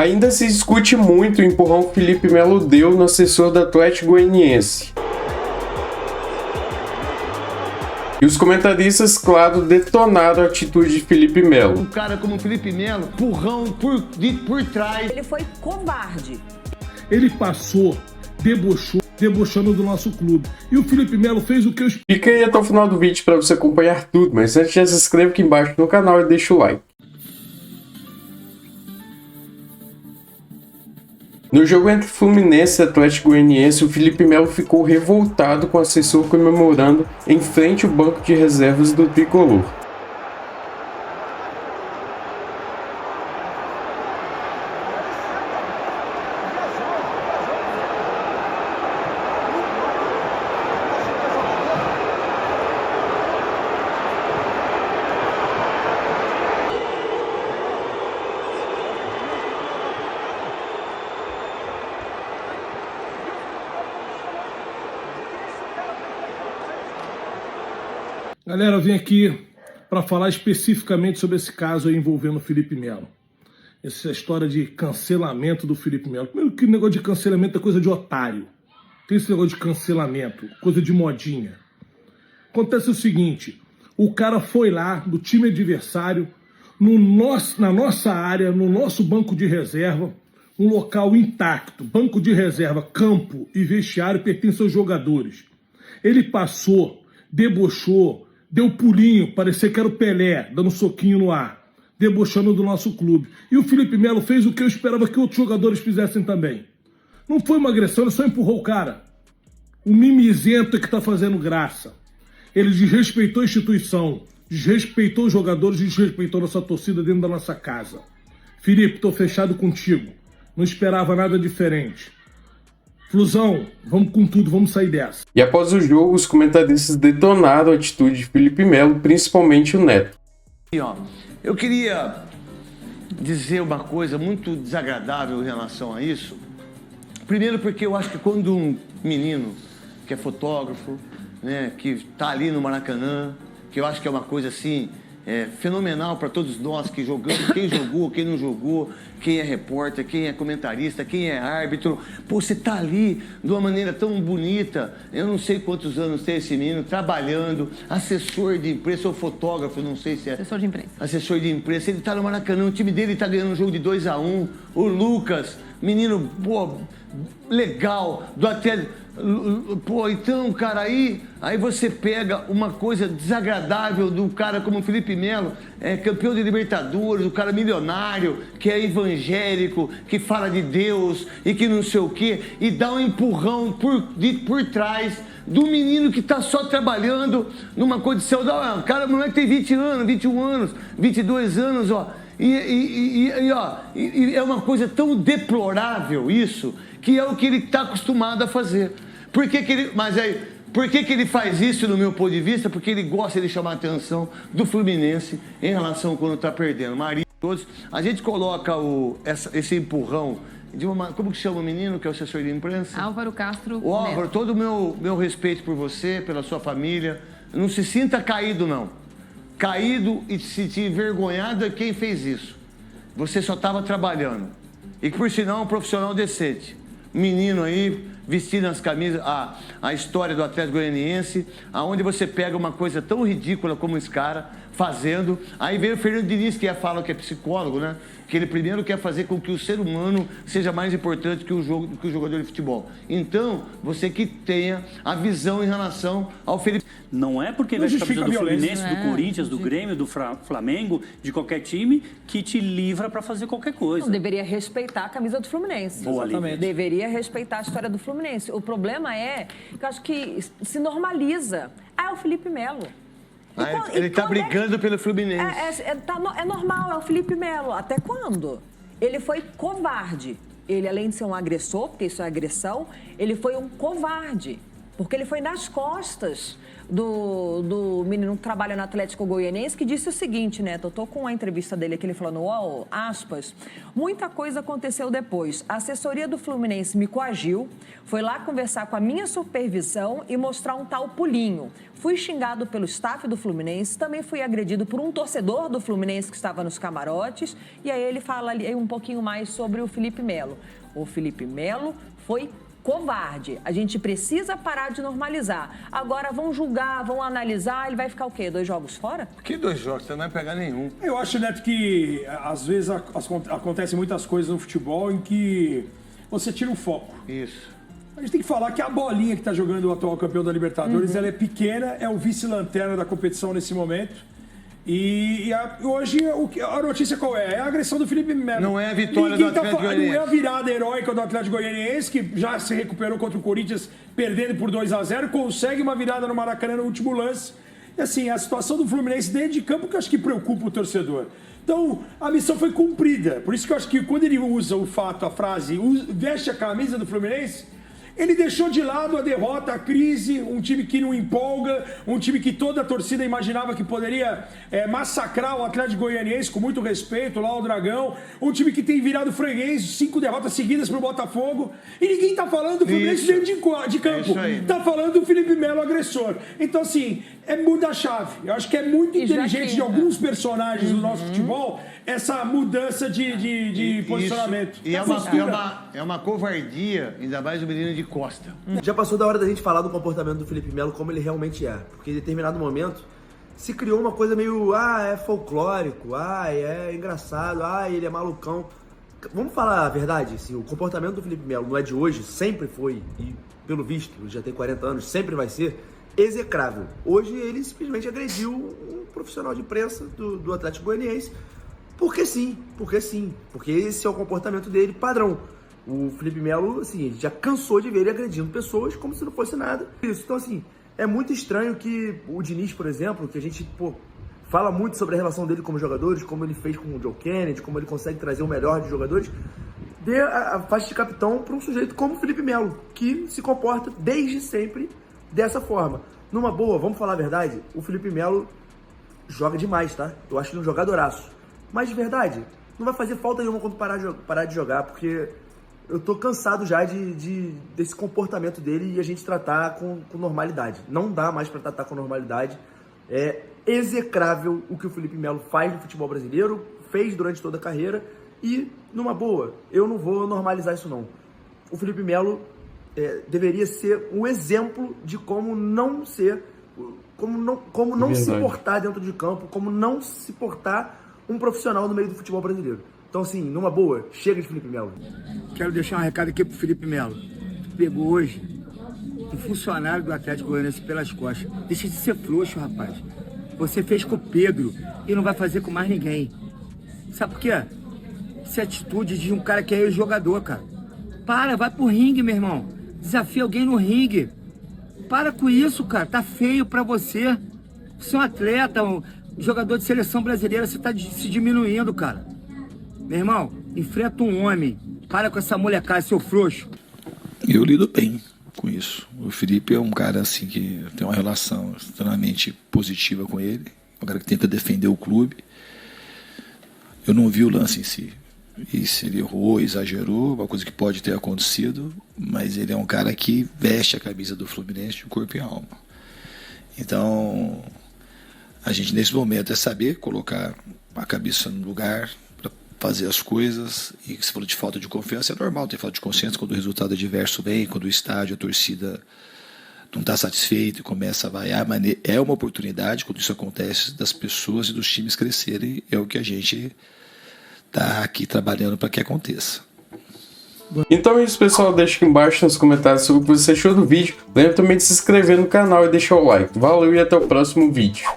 Ainda se discute muito o empurrão que Felipe Melo deu no assessor do Atlético Goianiense. E os comentaristas, claro, detonaram a atitude de Felipe Melo. Um cara como o Felipe Melo, empurrão por trás. Ele foi covarde. Ele passou, debochando do nosso clube. E o Felipe Melo fez o que eu... Fica aí até o final do vídeo para você acompanhar tudo, mas antes já se inscreva aqui embaixo no canal e deixa o like. No jogo entre Fluminense e Atlético Goianiense, o Felipe Melo ficou revoltado com o assessor comemorando em frente ao banco de reservas do tricolor. Galera, eu vim aqui para falar especificamente sobre esse caso aí envolvendo o Felipe Melo. Essa história de cancelamento do Felipe Melo. Primeiro que negócio de cancelamento é coisa de otário. Tem esse negócio de cancelamento, coisa de modinha. Acontece o seguinte, o cara foi lá do time adversário, na nossa área, no nosso banco de reserva, um local intacto, banco de reserva, campo e vestiário pertence aos jogadores. Ele passou, debochou, deu pulinho, parecia que era o Pelé, dando um soquinho no ar, debochando do nosso clube. E o Felipe Melo fez o que eu esperava que outros jogadores fizessem também. Não foi uma agressão, ele só empurrou o cara. O mimizento é que tá fazendo graça. Ele desrespeitou a instituição, desrespeitou os jogadores, desrespeitou nossa torcida dentro da nossa casa. Felipe, tô fechado contigo. Não esperava nada diferente. Flusão, vamos com tudo, vamos sair dessa. E após o jogo, os comentaristas detonaram a atitude de Felipe Melo, principalmente o Neto. Eu queria dizer uma coisa muito desagradável em relação a isso. Primeiro porque eu acho que quando um menino que é fotógrafo, né, que está ali no Maracanã, que eu acho que é uma coisa assim, fenomenal para todos nós que jogamos, quem jogou, quem não jogou, quem é repórter, quem é comentarista, quem é árbitro. Pô, você tá ali de uma maneira tão bonita, eu não sei quantos anos tem esse menino, trabalhando, assessor de imprensa ou fotógrafo, não sei se é. Assessor de imprensa. Assessor de imprensa, ele tá no Maracanã, o time dele tá ganhando um jogo de 2-1, o Lucas, menino, pô, legal, do até... Pô, então, cara, aí você pega uma coisa desagradável do cara como o Felipe Melo, campeão de Libertadores, o cara milionário, que é evangélico, que fala de Deus e que não sei o quê, e dá um empurrão por trás do menino que tá só trabalhando numa condição... O cara, o moleque tem 20 anos, 21 anos, 22 anos, ó. E é uma coisa tão deplorável isso, que é o que ele está acostumado a fazer. Por que ele faz isso, no meu ponto de vista? Porque ele gosta de chamar a atenção do Fluminense em relação a quando está perdendo. Maria, todos, a gente coloca esse empurrão de uma... Como que chama o menino que é o assessor de imprensa? Álvaro Castro. O Álvaro, todo o meu respeito por você, pela sua família. Não se sinta caído, não. Caído e se envergonhado é quem fez isso. Você só estava trabalhando. E por sinal, um profissional decente. Menino aí, vestindo as camisas, a história do Atlético Goianiense, aonde você pega uma coisa tão ridícula como esse cara fazendo. Aí vem o Fernando Diniz, que fala que é psicólogo, né? Que ele primeiro quer fazer com que o ser humano seja mais importante que o jogador de futebol. Então, você que tenha a visão em relação ao Felipe. Não é porque ele vai a camisa do Fluminense, do Corinthians, do Grêmio, do Flamengo, de qualquer time, que te livra para fazer qualquer coisa. Não, deveria respeitar a camisa do Fluminense. Boa, exatamente. Deveria respeitar a história do Fluminense. O problema é que eu acho que se normaliza. É o Felipe Melo. Ele está brigando pelo Fluminense. É normal, é o Felipe Melo. Até quando? Ele foi covarde. Ele, além de ser um agressor, porque isso é agressão, ele foi um covarde. porque ele foi nas costas do menino que trabalha no Atlético Goianiense, que disse o seguinte, Neto, eu tô com a entrevista dele aqui, ele falando, UOL, aspas, muita coisa aconteceu depois. A assessoria do Fluminense me coagiu, foi lá conversar com a minha supervisão e mostrar um tal pulinho. Fui xingado pelo staff do Fluminense, também fui agredido por um torcedor do Fluminense que estava nos camarotes, e aí ele fala ali um pouquinho mais sobre o Felipe Melo. O Felipe Melo foi covarde. A gente precisa parar de normalizar. Agora vão julgar, vão analisar, ele vai ficar o quê? 2 jogos fora? Que 2 jogos? Você não vai pegar nenhum. Eu acho, Neto, que às vezes acontecem muitas coisas no futebol em que você tira o foco. Isso. A gente tem que falar que a bolinha que está jogando o atual campeão da Libertadores, ela é pequena, é o vice-lanterna da competição nesse momento. Hoje, a notícia qual é? É a agressão do Felipe Melo. Não é a vitória do Atlético Goianiense. Não é a virada heróica do Atlético Goianiense, que já se recuperou contra o Corinthians, perdendo por 2-0, consegue uma virada no Maracanã no último lance. E assim, a situação do Fluminense dentro de campo que eu acho que preocupa o torcedor. Então, a missão foi cumprida. Por isso que eu acho que quando ele usa o fato, a frase, veste a camisa do Fluminense, ele deixou de lado a derrota, a crise, um time que não empolga, um time que toda a torcida imaginava que poderia massacrar o Atlético Goianiense, com muito respeito, lá o Dragão, um time que tem virado freguês, 5 derrotas seguidas pro Botafogo, e ninguém tá falando do Fluminense dentro de campo, tá falando do Felipe Melo agressor. Então assim, muda a chave. Eu acho que é muito inteligente de alguns personagens do nosso futebol essa mudança de posicionamento. E é uma covardia, ainda mais o menino de Costa. Já passou da hora da gente falar do comportamento do Felipe Melo como ele realmente é. Porque em determinado momento se criou uma coisa meio, é folclórico, é engraçado, ele é malucão. Vamos falar a verdade, assim, o comportamento do Felipe Melo não é de hoje, sempre foi, e pelo visto, já tem 40 anos, sempre vai ser execrável. Hoje ele simplesmente agrediu um profissional de imprensa do Atlético Goianiense, porque esse é o comportamento dele padrão. O Felipe Melo, assim, a gente já cansou de ver ele agredindo pessoas como se não fosse nada. Então, assim, é muito estranho que o Diniz, por exemplo, que a gente, fala muito sobre a relação dele com os jogadores, como ele fez com o Joe Kennedy, como ele consegue trazer o melhor dos jogadores, dê a faixa de capitão para um sujeito como o Felipe Melo, que se comporta desde sempre dessa forma. Numa boa, vamos falar a verdade, o Felipe Melo joga demais, tá? Eu acho ele um jogadoraço. Mas de verdade, não vai fazer falta nenhuma quando parar de jogar, porque eu tô cansado já desse comportamento dele e a gente tratar com normalidade. Não dá mais para tratar com normalidade. É execrável o que o Felipe Melo faz no futebol brasileiro, fez durante toda a carreira e, numa boa, eu não vou normalizar isso não. O Felipe Melo deveria ser um exemplo de como não ser, como não se portar dentro de campo, como não se portar um profissional no meio do futebol brasileiro. Então, assim, numa boa, chega de Felipe Melo. Quero deixar um recado aqui pro Felipe Melo. Tu pegou hoje um funcionário do Atlético Goianiense pelas costas. Deixa de ser frouxo, rapaz. Você fez com o Pedro e não vai fazer com mais ninguém. Sabe por quê? Isso é atitude de um cara que é jogador, cara. Vai pro ringue, meu irmão. Desafia alguém no ringue. Para com isso, cara. Tá feio pra você. Você é um atleta, um jogador de seleção brasileira. Você tá se diminuindo, cara. Meu irmão, enfrenta um homem. Para com essa molecada, seu frouxo. Eu lido bem com isso. O Felipe é um cara assim que tem uma relação extremamente positiva com ele. Um cara que tenta defender o clube. Eu não vi o lance em si. E se ele errou, exagerou, uma coisa que pode ter acontecido, mas ele é um cara que veste a camisa do Fluminense de corpo e alma. Então, a gente nesse momento é saber colocar a cabeça no lugar para fazer as coisas. E se falou de falta de confiança, é normal ter falta de confiança quando o resultado adverso vem, quando o estádio, a torcida não está satisfeito e começa a vaiar, mas é uma oportunidade, quando isso acontece, das pessoas e dos times crescerem. É o que a gente tá aqui trabalhando para que aconteça. Então é isso, pessoal. Deixa aqui embaixo nos comentários sobre o que você achou do vídeo. Lembra também de se inscrever no canal e deixar o like. Valeu e até o próximo vídeo.